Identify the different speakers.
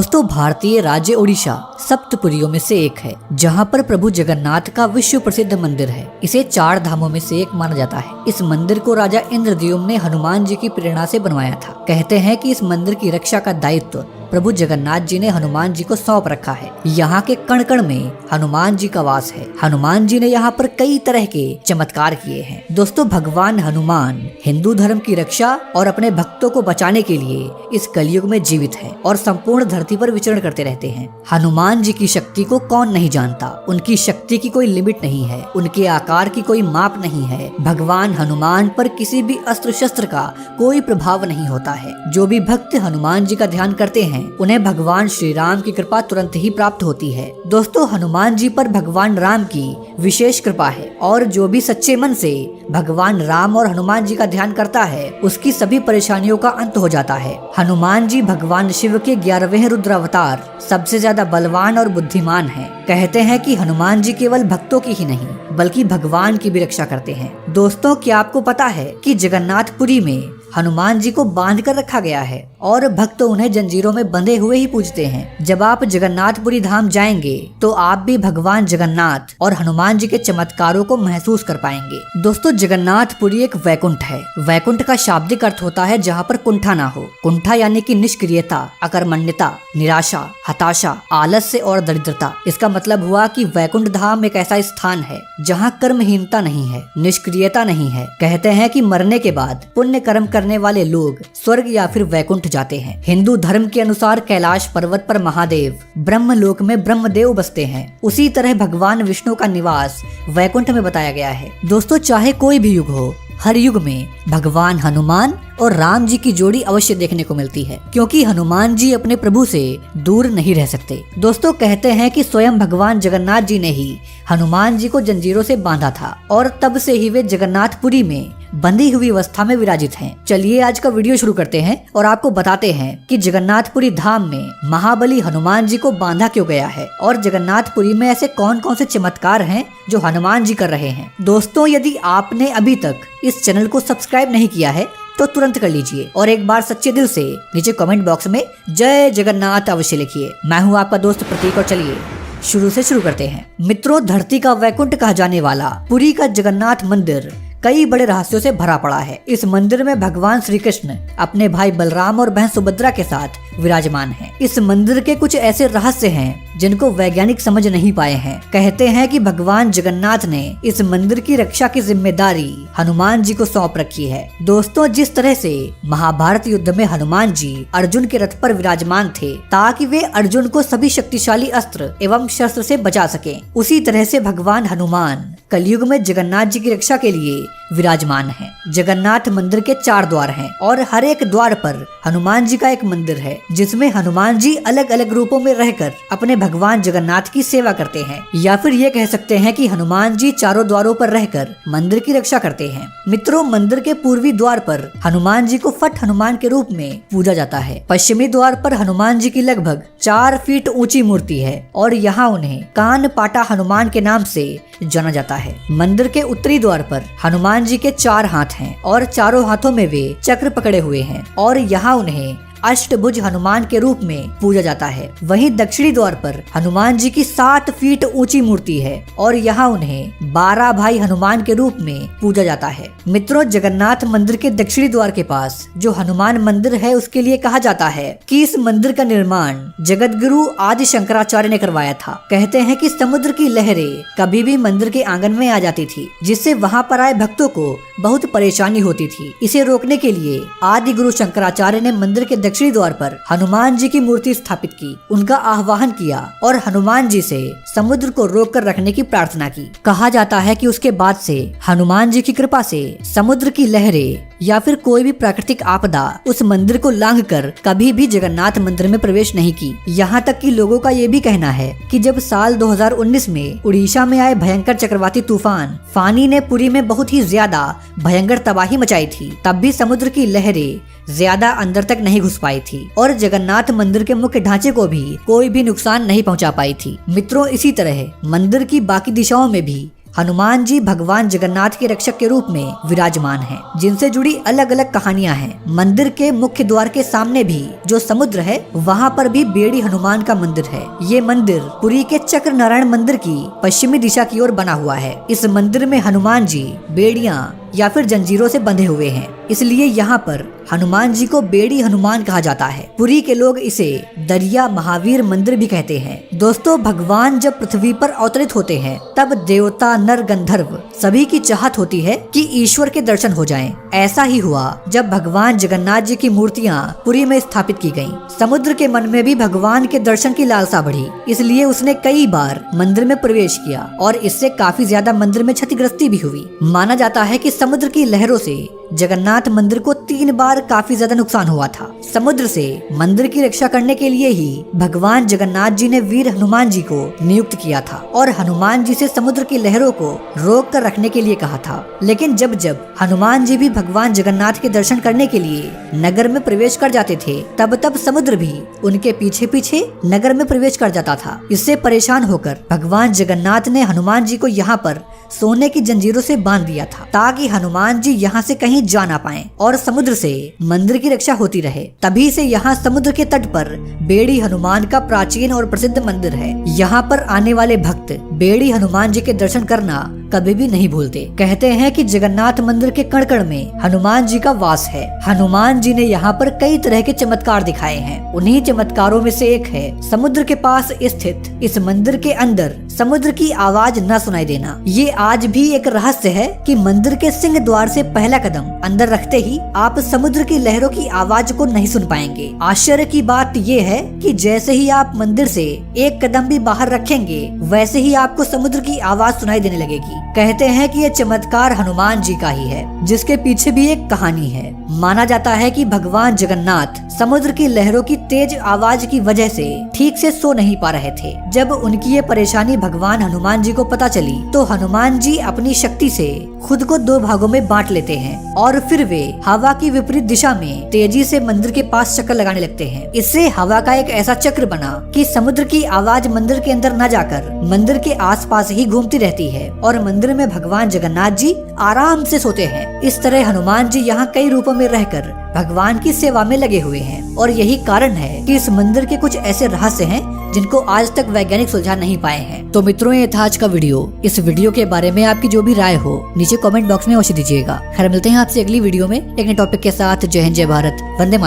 Speaker 1: दोस्तों भारतीय राज्य उड़ीसा सप्तपुरियों में से एक है, जहां पर प्रभु जगन्नाथ का विश्व प्रसिद्ध मंदिर है। इसे 4 धामों में से एक माना जाता है। इस मंदिर को राजा इंद्रद्युम्न ने हनुमान जी की प्रेरणा से बनवाया था। कहते हैं कि इस मंदिर की रक्षा का दायित्व प्रभु जगन्नाथ जी ने हनुमान जी को सौंप रखा है। यहाँ के कण कण में हनुमान जी का वास है। हनुमान जी ने यहाँ पर कई तरह के चमत्कार किए हैं। दोस्तों भगवान हनुमान हिंदू धर्म की रक्षा और अपने भक्तों को बचाने के लिए इस कलयुग में जीवित है और संपूर्ण धरती पर विचरण करते रहते हैं। हनुमान जी की शक्ति को कौन नहीं जानता। उनकी शक्ति की कोई लिमिट नहीं है, उनके आकार की कोई माप नहीं है। भगवान हनुमान पर किसी भी अस्त्र शस्त्र का कोई प्रभाव नहीं होता है। जो भी भक्त हनुमान जी का ध्यान करते हैं उन्हें भगवान श्री राम की कृपा तुरंत ही प्राप्त होती है। दोस्तों हनुमान जी पर भगवान राम की विशेष कृपा है और जो भी सच्चे मन से भगवान राम और हनुमान जी का ध्यान करता है उसकी सभी परेशानियों का अंत हो जाता है। हनुमान जी भगवान शिव के 11वें रुद्र अवतार सबसे ज्यादा बलवान और बुद्धिमान हैं। कहते हैं कि हनुमान जी केवल भक्तों की ही नहीं बल्कि भगवान की भी रक्षा करते हैं। दोस्तों क्या आपको पता है कि जगन्नाथपुरी में हनुमान जी को बांध कर रखा गया है और भक्त उन्हें जंजीरों में बंधे हुए ही पूजते हैं। जब आप जगन्नाथपुरी धाम जाएंगे तो आप भी भगवान जगन्नाथ और हनुमान जी के चमत्कारों को महसूस कर पाएंगे। दोस्तों जगन्नाथपुरी एक वैकुंठ है। वैकुंठ का शाब्दिक अर्थ होता है जहाँ पर कुंठा ना हो। कुंठा यानी कि निष्क्रियता, अकर्मण्यता, निराशा, हताशा, आलस्य और दरिद्रता। इसका मतलब हुआ कि वैकुंठ धाम एक ऐसा स्थान है जहाँ कर्महीनता नहीं है, निष्क्रियता नहीं है। कहते हैं कि मरने के बाद पुण्य कर्म करने वाले लोग स्वर्ग या फिर वैकुंठ जाते हैं। हिंदू धर्म के अनुसार कैलाश पर्वत पर महादेव ब्रह्मलोक में ब्रह्मदेव बसते हैं। उसी तरह भगवान विष्णु का निवास वैकुंठ में बताया गया है। दोस्तों चाहे कोई भी युग हो, हर युग में भगवान हनुमान और राम जी की जोड़ी अवश्य देखने को मिलती है, क्योंकि हनुमान जी अपने प्रभु से दूर नहीं रह सकते। दोस्तों कहते हैं कि स्वयं भगवान जगन्नाथ जी ने ही हनुमान जी को जंजीरों से बांधा था और तब से ही वे जगन्नाथपुरी में बंधी हुई अवस्था में विराजित हैं। चलिए आज का वीडियो शुरू करते हैं और आपको बताते हैं कि जगन्नाथपुरी धाम में महाबली हनुमान जी को बांधा क्यों गया है और जगन्नाथपुरी में ऐसे कौन कौन से चमत्कार हैं जो हनुमान जी कर रहे हैं। दोस्तों यदि आपने अभी तक इस चैनल को सब्सक्राइब नहीं किया है तो तुरंत कर लीजिए और एक बार सच्चे दिल से नीचे कमेंट बॉक्स में जय जगन्नाथ अवश्य लिखिए। मैं हूँ आपका दोस्त प्रतीक और चलिए शुरू से शुरू करते हैं। मित्रों धरती का वैकुंठ कहा जाने वाला पुरी का जगन्नाथ मंदिर कई बड़े रहस्यों से भरा पड़ा है। इस मंदिर में भगवान श्री कृष्ण अपने भाई बलराम और बहन सुभद्रा के साथ विराजमान हैं। इस मंदिर के कुछ ऐसे रहस्य हैं जिनको वैज्ञानिक समझ नहीं पाए हैं। कहते हैं कि भगवान जगन्नाथ ने इस मंदिर की रक्षा की जिम्मेदारी हनुमान जी को सौंप रखी है। दोस्तों जिस तरह से महाभारत युद्ध में हनुमान जी अर्जुन के रथ पर विराजमान थे ताकि वे अर्जुन को सभी शक्तिशाली अस्त्र एवं शस्त्र से बचा सके, उसी तरह से भगवान हनुमान कलयुग में जगन्नाथ जी की रक्षा के लिए विराजमान है। जगन्नाथ मंदिर के 4 द्वार हैं और हर एक द्वार पर हनुमान जी का एक मंदिर है जिसमें हनुमान जी अलग अलग रूपों में रहकर अपने भगवान जगन्नाथ की सेवा करते हैं, या फिर ये कह सकते हैं कि हनुमान जी चारों द्वारों पर रहकर मंदिर की रक्षा करते हैं। मित्रों मंदिर के पूर्वी द्वार पर हनुमान जी को फट हनुमान के रूप में पूजा जाता है। पश्चिमी द्वार पर हनुमान जी की लगभग 4 फीट ऊंची मूर्ति है और यहाँ उन्हें कान पाटा हनुमान के नाम से जाना जाता है। मंदिर के उत्तरी द्वार पर हनुमान जी के 4 हाथ हैं और चारों हाथों में वे चक्र पकड़े हुए हैं और यहाँ उन्हें अष्टभुज हनुमान के रूप में पूजा जाता है। वहीं दक्षिणी द्वार पर हनुमान जी की 7 फीट ऊंची मूर्ति है और यहाँ उन्हें 12 भाई हनुमान के रूप में पूजा जाता है। मित्रों जगन्नाथ मंदिर के दक्षिणी द्वार के पास जो हनुमान मंदिर है उसके लिए कहा जाता है कि इस मंदिर का निर्माण जगत गुरु आदि शंकराचार्य ने करवाया था। कहते हैं कि समुद्र की लहरें कभी भी मंदिर के आंगन में आ जाती थी जिससे वहाँ पर आए भक्तों को बहुत परेशानी होती थी। इसे रोकने के लिए आदि गुरु शंकराचार्य ने मंदिर के दक्षिणी द्वार पर हनुमान जी की मूर्ति स्थापित की, उनका आह्वान किया और हनुमान जी से समुद्र को रोक कर रखने की प्रार्थना की। कहा जाता है कि उसके बाद से हनुमान जी की कृपा से समुद्र की लहरें या फिर कोई भी प्राकृतिक आपदा उस मंदिर को लांघकर कभी भी जगन्नाथ मंदिर में प्रवेश नहीं की। यहाँ तक कि लोगों का ये भी कहना है कि जब साल 2019 में उड़ीसा में आए भयंकर चक्रवाती तूफान फानी ने पुरी में बहुत ही ज्यादा भयंकर तबाही मचाई थी, तब भी समुद्र की लहरें ज्यादा अंदर तक नहीं घुस पाई थी और जगन्नाथ मंदिर के मुख्य ढांचे को भी कोई भी नुकसान नहीं पहुंचा पाई थी। मित्रों इसी तरह मंदिर की बाकी दिशाओं में भी हनुमान जी भगवान जगन्नाथ के रक्षक के रूप में विराजमान हैं, जिनसे जुड़ी अलग अलग कहानियां हैं। मंदिर के मुख्य द्वार के सामने भी जो समुद्र है, वहाँ पर भी बेड़ी हनुमान का मंदिर है। ये मंदिर पुरी के चक्र नारायण मंदिर की पश्चिमी दिशा की ओर बना हुआ है। इस मंदिर में हनुमान जी बेड़ियां या फिर जंजीरों से बंधे हुए हैं, इसलिए यहाँ पर हनुमान जी को बेड़ी हनुमान कहा जाता है। पुरी के लोग इसे दरिया महावीर मंदिर भी कहते हैं। दोस्तों, भगवान जब पृथ्वी पर अवतरित होते हैं, तब देवता नर गंधर्व सभी की चाहत होती है कि ईश्वर के दर्शन हो जाएं। ऐसा ही हुआ जब भगवान जगन्नाथ जी की मूर्तियाँ पुरी में स्थापित की गयी। समुद्र के मन में भी भगवान के दर्शन की लालसा बढ़ी, इसलिए उसने कई बार मंदिर में प्रवेश किया और इससे काफी ज्यादा मंदिर में क्षतिग्रस्ती भी हुई। माना जाता है कि समुद्र की लहरों से जगन्नाथ मंदिर को 3 बार काफी ज्यादा नुकसान हुआ था। समुद्र से मंदिर की रक्षा करने के लिए ही भगवान जगन्नाथ जी ने वीर हनुमान जी को नियुक्त किया था और हनुमान जी से समुद्र की लहरों को रोक कर रखने के लिए कहा था। लेकिन जब जब हनुमान जी भी भगवान जगन्नाथ के दर्शन करने के लिए नगर में प्रवेश कर जाते थे, तब तब समुद्र भी उनके पीछे पीछे नगर में प्रवेश कर जाता था। इससे परेशान होकर भगवान जगन्नाथ ने हनुमान जी को यहाँ पर सोने की जंजीरों से बांध दिया था, ताकि हनुमान जी यहाँ से कहीं जा ना पाएं और समुद्र से मंदिर की रक्षा होती रहे। तभी से यहाँ समुद्र के तट पर बेड़ी हनुमान का प्राचीन और प्रसिद्ध मंदिर है। यहाँ पर आने वाले भक्त बेड़ी हनुमान जी के दर्शन करना कभी भी नहीं भूलते। कहते हैं कि जगन्नाथ मंदिर के कण कण में हनुमान जी का वास है। हनुमान जी ने यहाँ पर कई तरह के चमत्कार दिखाए हैं। उन्हीं चमत्कारों में से एक है समुद्र के पास स्थित इस मंदिर के अंदर समुद्र की आवाज न सुनाई देना। ये आज भी एक रहस्य है कि मंदिर के सिंह द्वार से पहला कदम अंदर रखते ही आप समुद्र की लहरों की आवाज को नहीं सुन पाएंगे। आश्चर्य की बात ये है कि जैसे ही आप मंदिर से एक कदम भी बाहर रखेंगे, वैसे ही आपको समुद्र की आवाज सुनाई देने लगेगी। कहते हैं कि ये चमत्कार हनुमान जी का ही है, जिसके पीछे भी एक कहानी है। माना जाता है कि भगवान जगन्नाथ समुद्र की लहरों की तेज आवाज की वजह से ठीक से सो नहीं पा रहे थे। जब उनकी ये परेशानी भगवान हनुमान जी को पता चली, तो हनुमान जी अपनी शक्ति से खुद को 2 भागों में बांट लेते हैं और फिर वे हवा की विपरीत दिशा में तेजी से मंदिर के पास चक्कर लगाने लगते हैं। इससे हवा का एक ऐसा चक्र बना कि समुद्र की आवाज मंदिर के अंदर न जाकर मंदिर के आसपास ही घूमती रहती है और मंदिर में भगवान जगन्नाथ जी आराम से सोते हैं। इस तरह हनुमान जी यहाँ कई रूपों में रहकर भगवान की सेवा में लगे हुए हैं और यही कारण है कि इस मंदिर के कुछ ऐसे रहस्य हैं जिनको आज तक वैज्ञानिक सुलझा नहीं पाए हैं। तो मित्रों, ये था आज का वीडियो। इस वीडियो के बारे में आपकी जो भी राय हो नीचे कमेंट बॉक्स में अवश्य दीजिएगा। खैर, मिलते हैं आपसे अगली वीडियो में एक नए टॉपिक के साथ। जय हिंद, जय भारत, वंदे मातरम।